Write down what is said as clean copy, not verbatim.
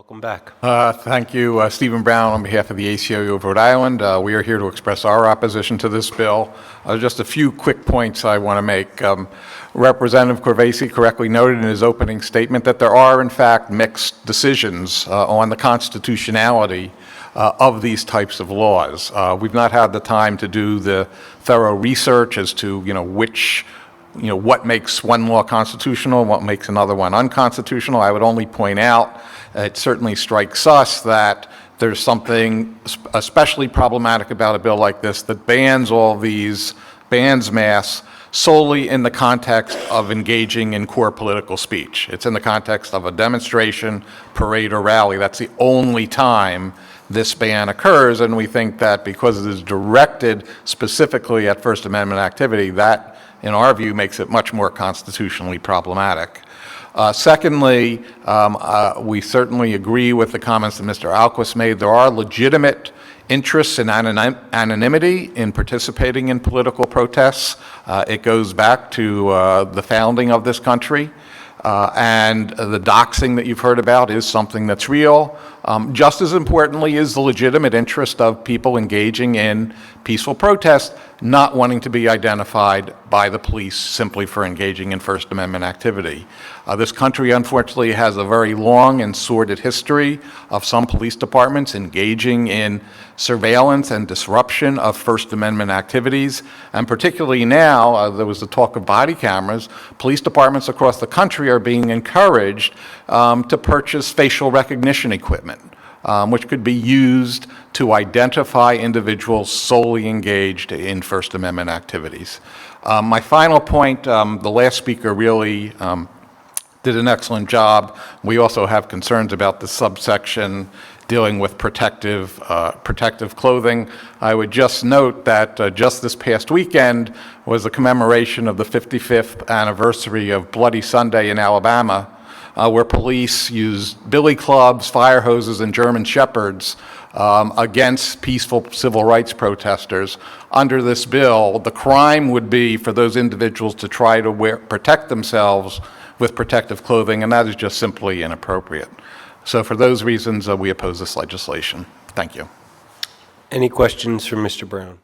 Welcome back. Thank you, Stephen Brown, on behalf of the ACLU of Rhode Island. We are here to express our opposition to this bill. Just a few quick points I want to make. Representative Corvese correctly noted in his opening statement that there are, in fact, mixed decisions on the constitutionality of these types of laws. We've not had the time to do the thorough research as to, what makes one law constitutional and what makes another one unconstitutional. I would only point out it certainly strikes us that there's something especially problematic about a bill like this that bans mass solely in the context of engaging in core political speech. It's in the context of a demonstration, parade, or rally. That's the only time this ban occurs, and we think that because it is directed specifically at First Amendment activity, that, in our view, makes it much more constitutionally problematic. Secondly, we certainly agree with the comments that Mr. Alquist made. There are legitimate interests in anonymity in participating in political protests. It goes back to the founding of this country. And the doxing that you've heard about is something that's real. Just as importantly is the legitimate interest of people engaging in peaceful protest, not wanting to be identified by the police simply for engaging in First Amendment activity. This country, unfortunately, has a very long and sordid history of some police departments engaging in surveillance and disruption of First Amendment activities. And particularly now, there was the talk of body cameras. Police departments across the country are being encouraged to purchase facial recognition equipment, which could be used to identify individuals solely engaged in First Amendment activities. My final point, the last speaker really did an excellent job. We also have concerns about the subsection dealing with protective clothing. I would just note that just this past weekend was a commemoration of the 55th anniversary of Bloody Sunday in Alabama, where police used billy clubs, fire hoses, and German shepherds against peaceful civil rights protesters. Under this bill, the crime would be for those individuals to try to protect themselves with protective clothing, and that is just simply inappropriate. So for those reasons, we oppose this legislation. Thank you. Any questions for Mr. Brown?